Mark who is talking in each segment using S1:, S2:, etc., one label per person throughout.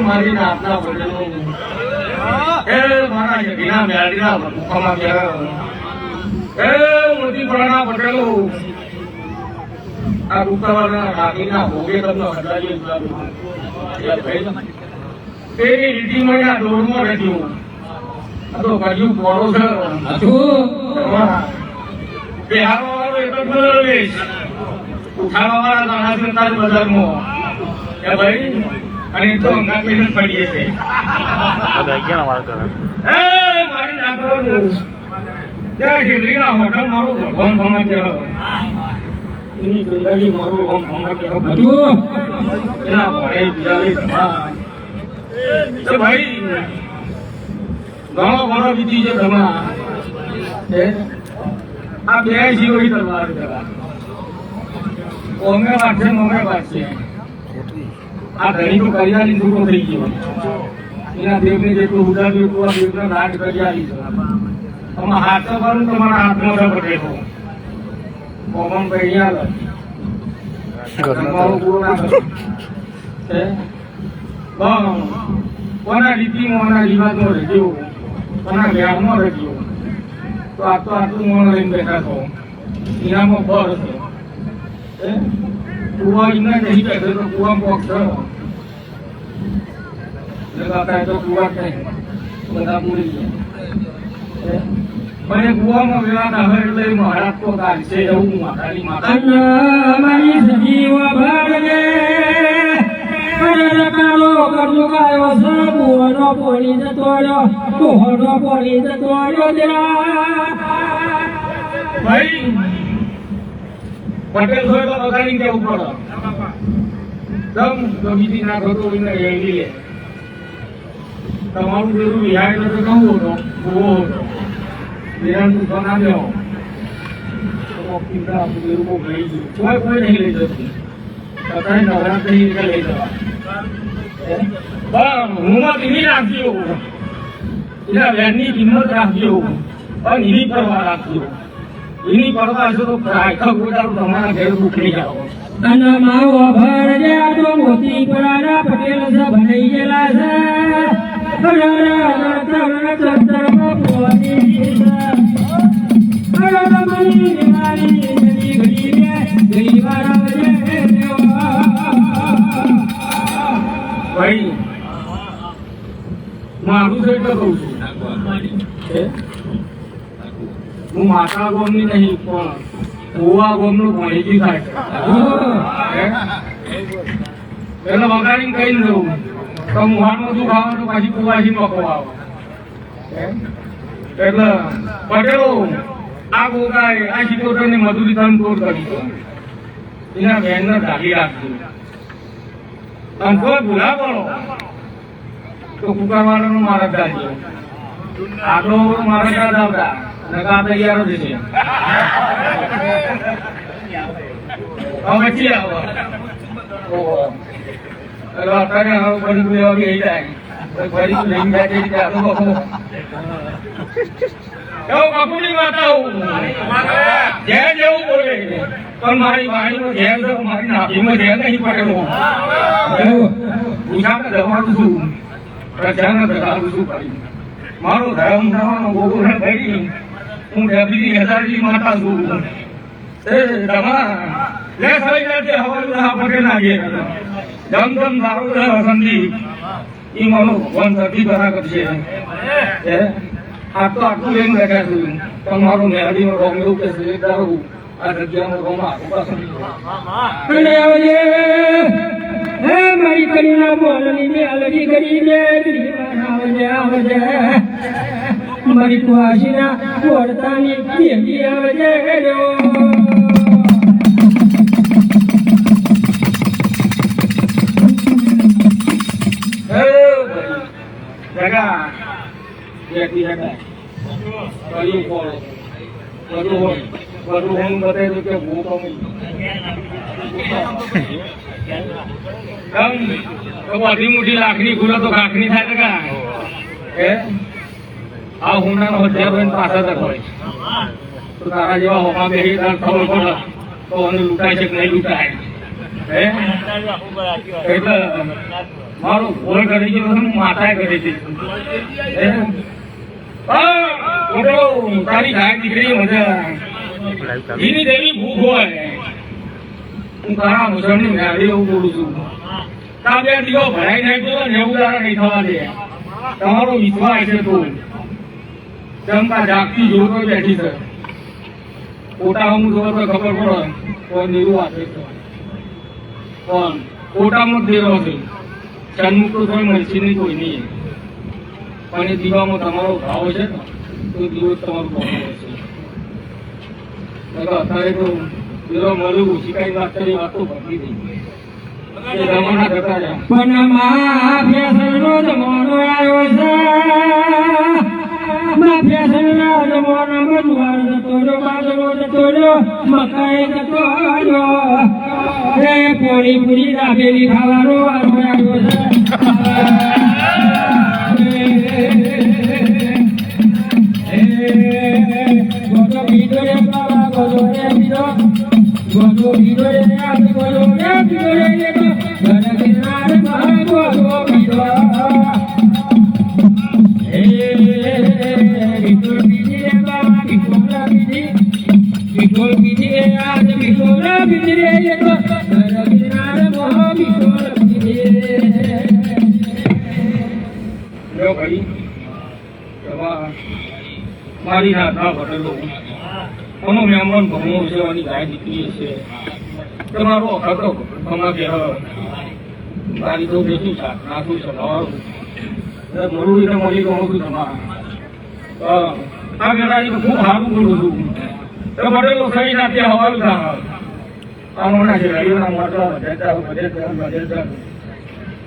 S1: મારી નાતના પટેલો મારા યજ્ઞા મેળીના ભૂખામાં ગયા મોટી પરાના પટેલો આ રૂપાવાળા રાગીના ભોગે તમને હટાવી તેની રીતિમાં આ દોરમાં રહ્યું આ તો કજુ પોળો છે બિહારવા વાળો એક જ લઈશ ઉઠાડવા વાળા નાના સરકાર બજારમાં કે ભાઈ અને તો અંગા પીને પડીએ છે મારી નાખવાનું ત્યાં શેરીના હોટલ મારું ભગવાન ભમા કહેવાય એની જિંદગી મારું ભગવાન ભમા કહેવાય બધું એના ભણે બિચારી તો ભાઈ ઘણો ઘણો બીજી છે ધમા આ બે જીવડી તલવાર કહેવાય ઓમે વાત છે મોમે વાત છે આ ધણી તો કરિયાની છૂટો થઈ ગયો એના દેવને જેટલું ઉડાવ્યું એટલું આ દેવને રાજ કરિયાની છે આમાં હાથ તો કરું તમારા હાથમાં છે પટેલો મોમન કરિયા પૂરો ના કરો કોના રીતિમાં કોના રિવાજમાં રહેજો કોના જ્ઞાનમાં રહેજો તો આ તો આટલું મોણ લઈને બેઠા છો એનામાં ફળ છે કુવા ઇના નહીં બેઠે તો કુવા પોક છે તો કુવા કઈ બધા પૂરી ગયા મને કુવામાં વેળા ના હોય એટલે મહારાજ તો કાઢશે એવું માતાની માતા મારી સજીવ ભરને કાળો કરજો ગાયો સબુનો પોલી જતો રહ્યો તોહનો પોલી જતો રહ્યો ભાઈ પટેલ હોય તો બગાડી કેવું પડે તમ તો બીજી ના થતો એને એવી લે તમારું જેવું વિહાર તો કહું હતો ઉભો હતો વિરાનું સોના દેવો પીતા જેવું બહુ ગઈ ગયું કોઈ નહીં લઈ જતું અત્યારે નવરાત્રી લઈ જવા હું એની રાખજો એના વેરની કિંમત રાખજો અને એની પરવા રાખજો એની પરવા છો તો આખા ગોટાળું તમારા ઘેર ઉઠી જાઓ અને માવો ભરજે તો મોતી પરાના પટેલ છે ભણી ગયેલા છે ભાઈ મારું તો એટલે કહું છું હું માતા ગોમની નહીં પણ ગોવા ગોમનું ભણીજી થાય એટલે વગાડીને કઈ ન જવું તો મુહાનું શું ખાવાનું પાછી કુવાસી નોખો આવો એટલે પટેલો આ ગોગાએ આ શિકોતરની મજૂરી તમે તોડ કરી એના બહેનને ઢાકી રાખજો અને તો ભૂલા પડો તો કુકરવાળાનો મારા દાદીઓ આટલો મારા દાદા આવતા નકા તૈયાર જ છે હવે પછી આવો અત્યારે હવે ફરી લેવા બી આવી જાય ફરી લઈને બેઠી એવું બાપુની માતા હું ઘેર જેવું બોલે પણ મારી વાણીનો ઘેર છે મારી નાભીમાં ઘેર નહીં પડેલો પૂછાને જવાનું છું પ્રજાને જગાડું છું ભાઈ મારો ધર્મ થવાનો ગોગોને કરી હું ડેબલી હેસાજી માતા છું રમા લે સવાઈ જાય હવા પટેલ ના ઘેર જમ જમ દારૂ સંધી એ મારો ભગવાન સતી કરા કરશે આ તો આટલું લઈને બેઠા છું પણ મારો મેળવીનો રોમ એવું કે છે દારૂ આ જગ્યાનો રોમ હે મારી કડીના બોલની મે અલગી કરી દે આવજે મારી કુવાસીના કોડતાની કેજી આવજે બેઠી હતા કર્યું ફોન બધું હું બતાવ્યું કે હું તો બધી મોટી લાખની ખુલે તો કાખની થાય કા હે આ હુંના હજાર હોય પાછા તક હોય તો તારા જેવા હોમાં બેસી તાર ખબર પડે તો મને લૂંટાય છે કે નહીં લૂંટાય હે એટલે મારો ભોળ કરી ગયો માતાએ કરી છે તારી ગાય દીકરી મજા એની દેવી ભૂખ હોય હું તારા મુસળની ગાડી એવું બોલું છું તા બે દીવો ભરાઈ જાય તો 90 દાડા નહીં થવા દે તમારો વિશ્વાસ છે તું ચમકા જાગતી જોર બેઠી છે ખોટા હું જોર તો ખબર પડે તો નીરું આપે છે પણ ખોટામાં જ દેરો છે સન્મુખ તો કોઈ મરસી નહીં કોઈ નહીં પણ એ દીવામાં તમારો ભાવ છે ને તો દીવો તમારું ભાવ છે અત્યારે તો દીવો મળ્યું શીખાઈ વાત કરી વાત તો ભરતી થઈ પણ માફિયાનો જમાનો આવ્યો છે માફિયાનો જમાનો મજવાર જતો રહ્યો બાજરો જતો રહ્યો મકાઈ જતો રહ્યો એ પોળી પૂરી રાખેલી ખાવાનો વારો આવ્યો છે ગોતો બીજો રે બાબા ગોતો રે બીજો ગોતો બીજો રે આપી ગોતો રે બીજો રે ઘર કિનારે મહા ગોતો બીજો વિઠોલ બીજી રે બાબા વિઠોલા બીજી આજ વિઠોલા બીજી રે ઘર કિનારે મહા વિઠોલ બીજી લો ભાઈ મારી નાથા ભરેલો કોનો મહેમાન ભમો સેવાની ગાય દીકરી છે તમારો હતો તમા કે મારી તો બેઠી છે નાખું છે મળું એટલે મળી ગયું છું તમારા આ ગેડાની ખૂબ સારું બોલું છું તો ભરેલો સહી નાખી હવાલું થાય આમોના છે રવિના મોટા વધે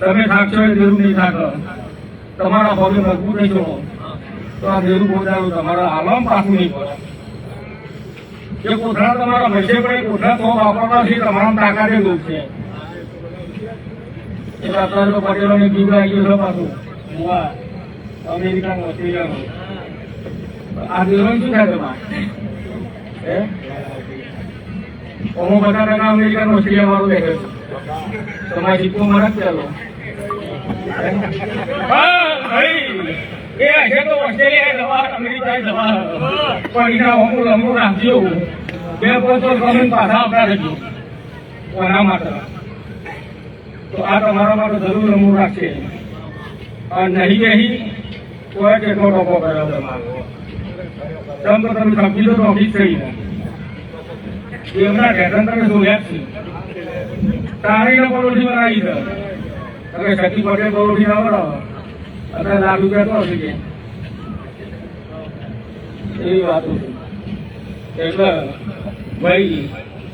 S1: તમે થાકશો એ જરૂર નહીં થાક તમારા પગે મજબૂત નહીં છો તો આ દેરું બોલાવું તમારા આલમ પાછું નહીં પડે જે કોઠા તમારા ભેસે પડે કોઠા તો વાપરવા છે તમારા તાકાતે લોક છે એટલે અત્યારે તો પટેલોને બીજા આવી ગયો છે પાછું અમેરિકા ઓસ્ટ્રેલિયાનું આ દેવાનું શું થાય તમારે હે અમો બધા ટકા અમેરિકા ઓસ્ટ્રેલિયા વાળું દેખે છે તમારે સિક્કો મારા જ ચાલો એ હશે તો ઓસ્ટ્રેલિયા જવા અમેરિકા જવા પણ એના અમુક રાખજો 2-5 વર્ષ પાછા આવતા રહેજો એના માટે તો આ તમારા માટે જરૂર અમુક રાખશે અને નહીં નહીં કોઈ કેટલો ટોકો કર્યો તમારો તમે સમજી લો તો ઓફિસ થઈ એમના ઢેસન તમે જોયા જ છે તારીને પરોઠી બનાવી છે હવે સતી પટેલ પરોઠી ના બનાવો અત્યારે લાખ રૂપિયા તો હશે કે એવી વાતો છે એટલે ભાઈ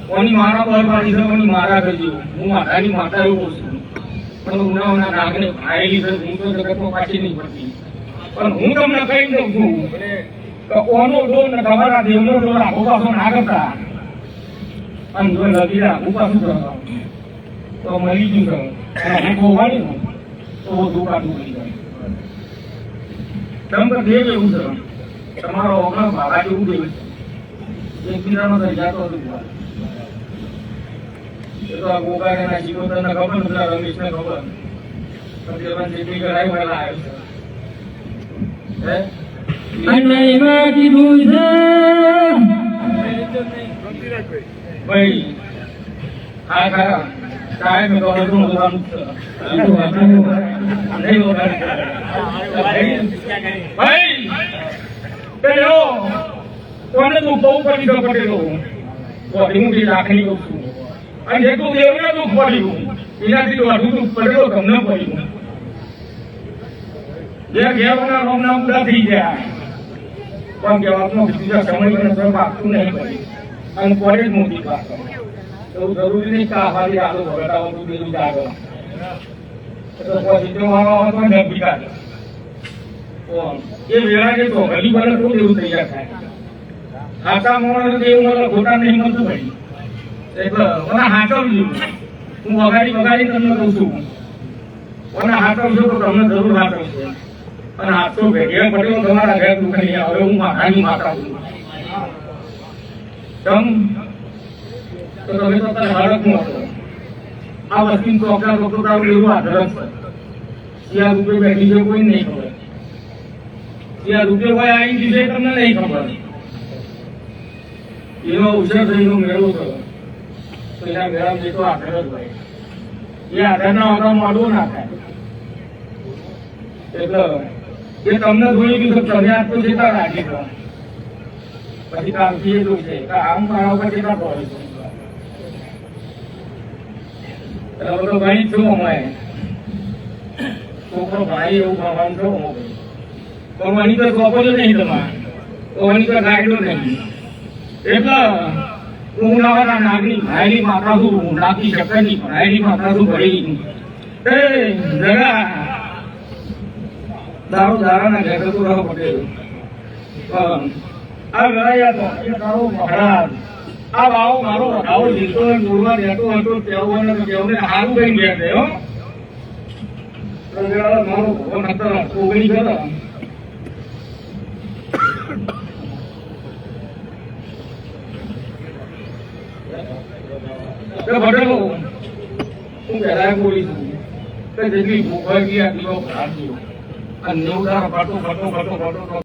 S1: કોની મારા બળ પાડી છે કોની મારા કરજો હું માતાની માતા એવું પૂછું પણ ઉનાળાના નાગને ભાયેલી છે હું તો જગતમાં પાછી નહીં પડતી પણ હું તમને કહી દઉં છું કે ઓનો ડોર ને તમારા દેવનો ડોર આખો પાછો ના કરતા અને જો નદી આખું પાછું કરતા તો મરી ગયું છે હું ગોવાણી હું તો બધું કાઢું મળી જાય તમે તો દેવ એવું છે તમારો ઓગણ ભાગા જેવું દેવ છે એક પીરાનો જાતો હતું એ તો આ ગોગાને ના શિકોતરને ખબર પેલા રમેશને ખબર સત્યવાન જેટલી કરાઈ વાળા આવ્યો છે અને એમાં કીધું છે ભાઈ આ ખરા સાહેબ મેં તો હજુ બોલવાનું છે ભાઈ પેલો કોને તું બહુ પડી ગયો પટેલો તો હું જે રાખણી કહું છું અને જેટલું દેવને દુઃખ પડ્યું એનાથી વધુ દુઃખ પડેલો તમને પડ્યું જે ઘેરના રોમના ઉડા થઈ ગયા પણ કહેવાનો બીજા સમય તરફ આપતું નહીં પડ્યું અને પડે જ મોટી વાત એવું જરૂરી નહીં કે આ ખાલી આલો ભગટાવાનું બીજું જાગો તો પછી જો મારો હતો ને ભીખા એ વેળા જે તો હજી મને થોડું એવું તૈયાર થાય ખાતા મોડા એવું મને ખોટા નહીં મળતું ભાઈ એટલે મને હાચવજો હું વગાડી તમને કહું છું મને હાચવજો તો તમને જરૂર હાચવશે અને હાચો ભેગા પટેલ તમારા ઘેર દુકાની હવે હું માતાની માતા છું તો તમે તો બાળકમાં હતો આ વસ્તી ચોકડા લોકો તારું એવું આદરક છે ત્યાં રૂપિયા બેઠી છે કોઈ નહીં ખબર ત્યાં રૂપિયા કોઈ આવી દીધે તમને નહીં ખબર એનો ઉછેર થઈને મેળવો થયો તો એના મેળામાં જતો આદર જ હોય એ આદરના વગર મળવું ના થાય એટલે એ તમને જોઈ ગયું તમે આ તો જેટલા રાખી દો પછી કામથી એટલું છે કે આમ મારા ઉપર કેટલા પડે છે બધો ભાઈ છું અમે છોકરો ભાઈ એવું ભગવાન છો પણ વણી તો ચોપો જ નહીં તમારે તો વણી તો ગાયડો નહીં એટલે હું નવાના નાગની ભાઈની માતા છું નાગની શક્કરની ભાઈની માતા છું ભરી એ જગા દારૂ દારાના ઘેર તો રહો પટેલ આ ગણાયા તો એ તારો મહારાજ આ ભાવ મારો વધાવો જીતો દૂરમાં રહેતો હતો તેવું તેઓને સારું કઈ ગયા છે હો મારો ભગવાન હતા કોગણી કરો પટેલો હું પહેલા બોલી છું કે જેટલી ભૂખ હોય આટલો ખરાબ થયો અને 9 દાડા ફટો